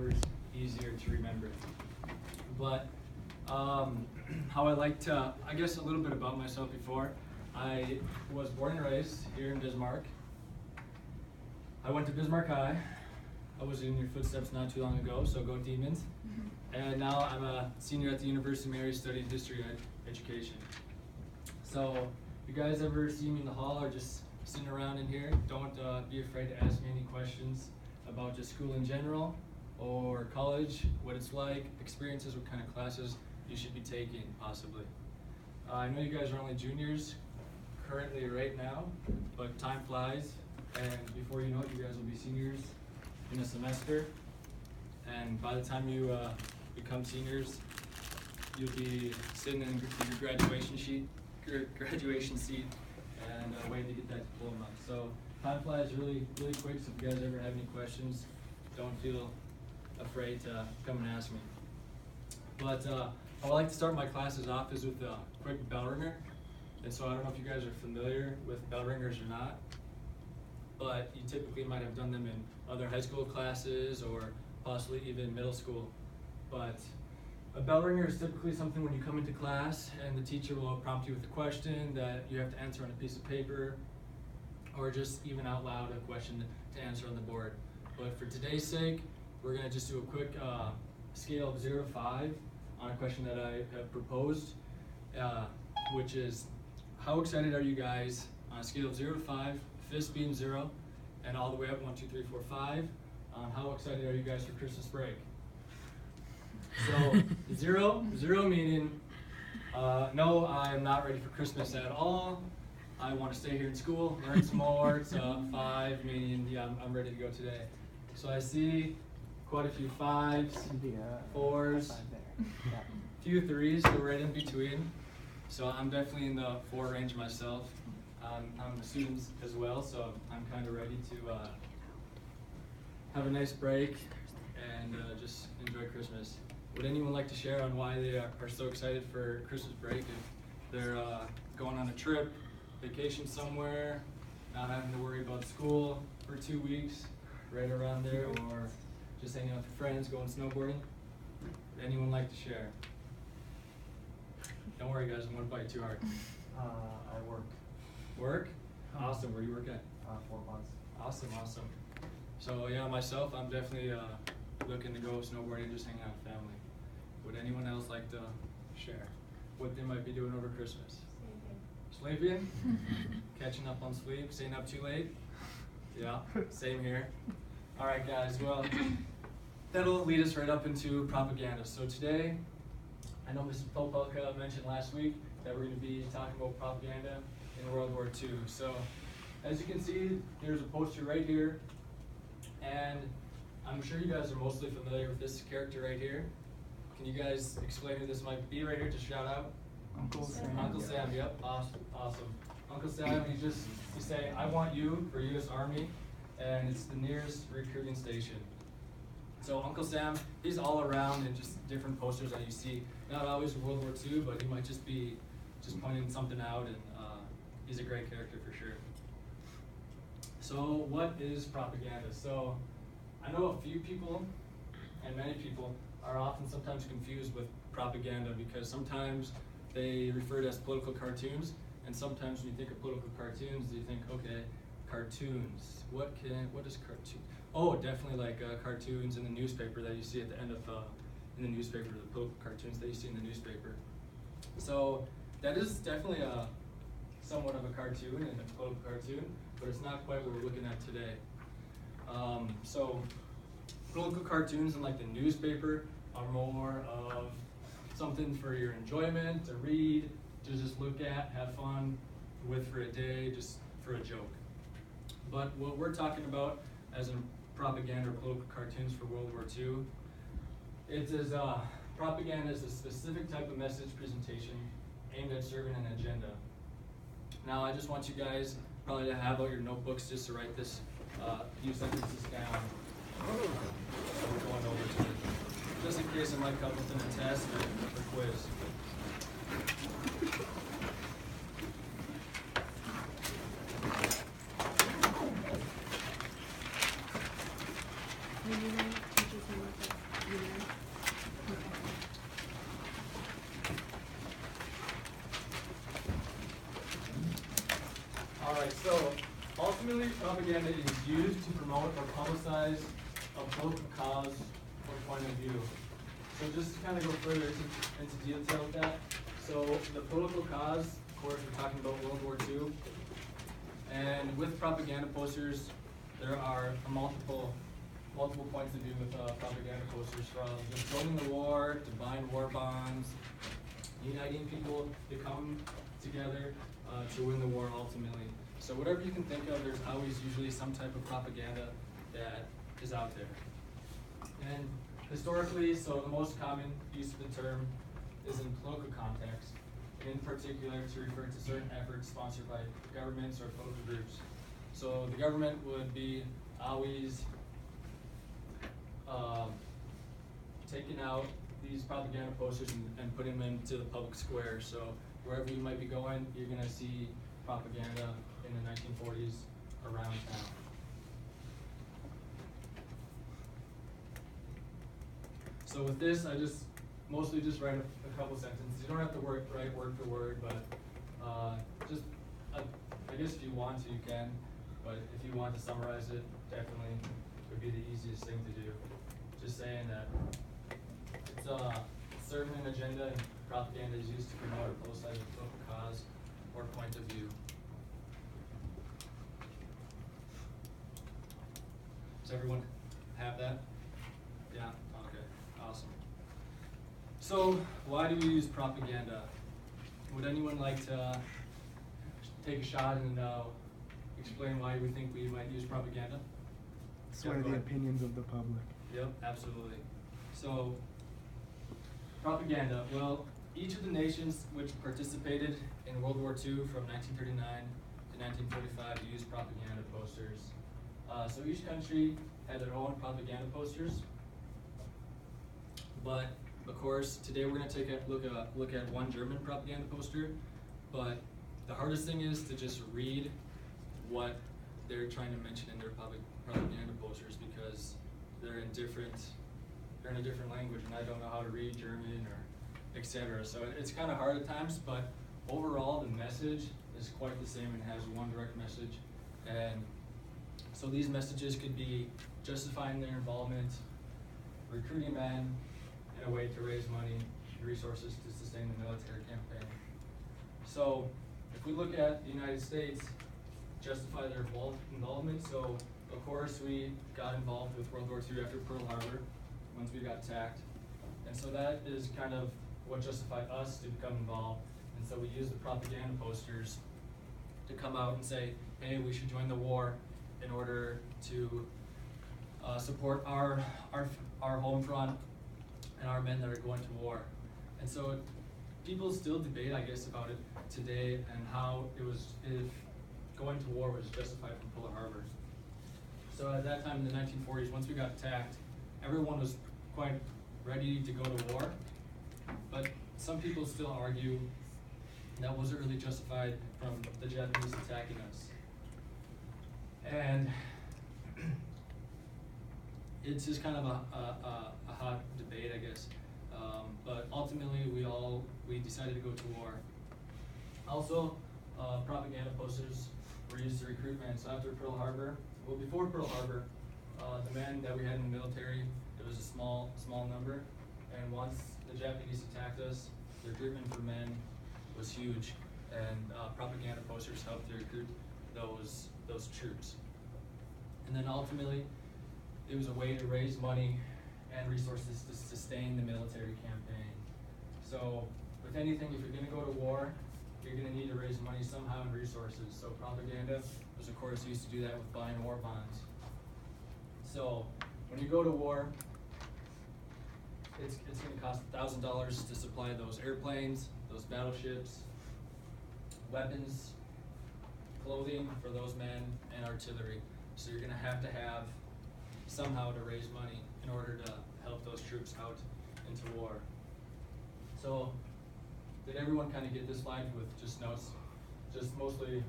never easier to remember. But how I like to, I guess a little bit about myself before. I was born and raised here in Bismarck. I went to Bismarck High. I was in your footsteps not too long ago, so go Demons. And now I'm a senior at the University of Mary studying history and education. So if you guys ever see me in the hall or just sitting around in here, don't be afraid to ask me any questions about just school in general or college, what it's like, experiences, what kind of classes you should be taking possibly. I know you guys are only juniors currently right now, but time flies, and before you know it, you guys will be seniors in a semester, and by the time you become seniors, you'll be sitting in your graduation seat and waiting to get that diploma. So time flies really quick, so if you guys ever have any questions, don't feel afraid to come and ask me. But how I like to start my classes off is with a quick bell ringer. And so I don't know if you guys are familiar with bell ringers or not, but you typically might have done them in other high school classes or possibly even middle school. But a bell ringer is typically something when you come into class and the teacher will prompt you with a question that you have to answer on a piece of paper, or just even out loud a question to answer on the board. But for today's sake, we're going to just do a quick scale of 0 to 5 on a question that I have proposed, which is, how excited are you guys on a scale of 0 to 5, fist being 0, and all the way up 1, 2, 3, 4, 5, how excited are you guys for Christmas break? So 0 meaning, no, I am not ready for Christmas at all. I want to stay here in school, learn some more. 5 meaning, yeah, I'm ready to go today. So I see quite a few 5s, 4s, few 3s, so right in between. So I'm definitely in the 4 range myself. I'm a student as well, so I'm kind of ready to have a nice break and just enjoy Christmas. Would anyone like to share on why they are so excited for Christmas break? If they're going on a trip, vacation somewhere, not having to worry about school for 2 weeks, right around there, or just hanging out with friends, going snowboarding? Would anyone like to share? Don't worry guys, I'm gonna bite too hard. I work. Work? Awesome, where do you work at? 4 months. Awesome. So yeah, myself, I'm definitely looking to go snowboarding and just hang out with family. Would anyone else like to share what they might be doing over Christmas? Sleeping? Catching up on sleep? Staying up too late? Yeah, same here. All right guys, well, that'll lead us right up into propaganda. So today, I know Mrs. Popelka mentioned last week that we're going to be talking about propaganda in World War II. So as you can see, there's a poster right here, and I'm sure you guys are mostly familiar with this character right here. Can you guys explain who this might be right here? Just shout out. Uncle Sam. Uncle Sam, yep, awesome. Uncle Sam, he's saying, I want you for U.S. Army, and it's the nearest recruiting station. So Uncle Sam, he's all around in just different posters that you see. Not always in World War II, but he might just be pointing something out, and he's a great character for sure. So what is propaganda? So I know a few people, and many people, are often sometimes confused with propaganda because sometimes they refer to it as political cartoons, and sometimes when you think of political cartoons, you think, okay, cartoons. What is cartoon? Oh, definitely like cartoons in the newspaper that you see at the end of in the newspaper, the political cartoons that you see in the newspaper. So that is definitely somewhat of a cartoon and a political cartoon, but it's not quite what we're looking at today. So political cartoons in like the newspaper are more of something for your enjoyment, to read, to just look at, have fun with for a day, just for a joke. But what we're talking about as in propaganda or political cartoons for World War II, it is propaganda is a specific type of message presentation aimed at serving an agenda. Now I just want you guys probably to have out your notebooks just to write this few sentences down. So we're going over to it. Just in case it might come within a test or quiz. the same with the unit? Okay. Alright, so ultimately propaganda is used to promote or publicize a political cause or point of view. So just to kind of go further into detail with that, so the political cause, of course, we're talking about World War II. And with propaganda posters, there are multiple points of view with propaganda posters, from just joining the war to buying war bonds, uniting people to come together to win the war ultimately. So whatever you can think of, there's always usually some type of propaganda that is out there. And historically, so the most common use of the term is in political context, and in particular to refer to certain efforts sponsored by governments or political groups. So the government would be always taking out these propaganda posters and putting them into the public square. So wherever you might be going, you're gonna see propaganda in the 1940s around town. So with this, I just mostly just write a couple sentences. You don't have to write word for word, but I guess if you want to, you can. But if you want to summarize it, definitely would be the easiest thing to do. Just saying that it's serving an agenda, and propaganda is used to promote or publicize a political cause or point of view. Does everyone have that? Yeah? Okay, awesome. So, why do we use propaganda? Would anyone like to take a shot and explain why we think we might use propaganda? Sway the opinions of the public. Yep, absolutely. So, propaganda. Well, each of the nations which participated in World War II from 1939 to 1945 used propaganda posters. So each country had their own propaganda posters. But of course, today we're going to take a look at one German propaganda poster. But the hardest thing is to just read what they're trying to mention in their propaganda posters, because they're in a different language, and I don't know how to read German or etc. So it's kind of hard at times, but overall the message is quite the same and has one direct message. And so these messages could be justifying their involvement, recruiting men in a way to raise money and resources to sustain the military campaign. So if we look at the United States, justify their involvement. So of course we got involved with World War II after Pearl Harbor, once we got attacked. And so that is kind of what justified us to become involved. And so we used the propaganda posters to come out and say, hey, we should join the war in order to support our home front and our men that are going to war. And so people still debate, I guess, about it today and how it was, if going to war was justified from Pearl Harbor. So at that time in the 1940s, once we got attacked, everyone was quite ready to go to war, but some people still argue that wasn't really justified from the Japanese attacking us. And it's just kind of a hot debate, I guess. But ultimately, we decided to go to war. Also, propaganda posters were used to recruit men. So after Pearl Harbor, well, before Pearl Harbor, the men that we had in the military, it was a small number. And once the Japanese attacked us, the recruitment for men was huge, and propaganda posters helped to recruit those troops. And then ultimately, it was a way to raise money and resources to sustain the military campaign. So with anything, if you're gonna go to war, you're gonna need to raise money somehow and resources. So propaganda was of course used to do that with buying war bonds. So when you go to war, it's gonna cost $1,000 to supply those airplanes, those battleships, weapons, clothing for those men, and artillery. So you're gonna have somehow to raise money in order to help those troops out into war. So did everyone kind of get this slide with just notes? Just mostly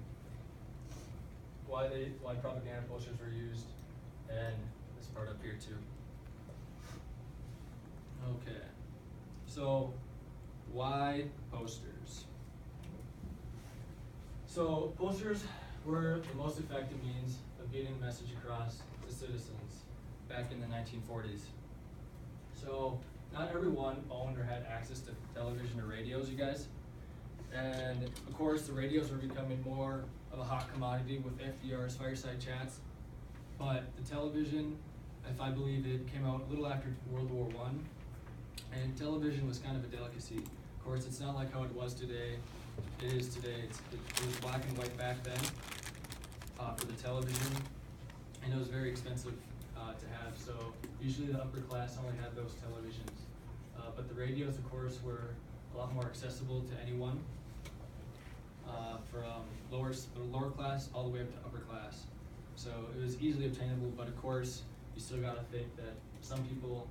why propaganda posters were used, and this part up here too. So, why posters? So, posters were the most effective means of getting a message across to citizens back in the 1940s. So, not everyone owned or had access to television or radios, you guys. And of course, the radios were becoming more of a hot commodity with FDR's fireside chats. But the television, if I believe it, came out a little after World War I. And television was kind of a delicacy. Of course, it's not like how it was today. It is today. It was black and white back then for the television. And it was very expensive to have. So usually the upper class only had those televisions. But the radios, of course, were a lot more accessible to anyone. From lower class all the way up to upper class. So it was easily obtainable, but of course, you still gotta think that some people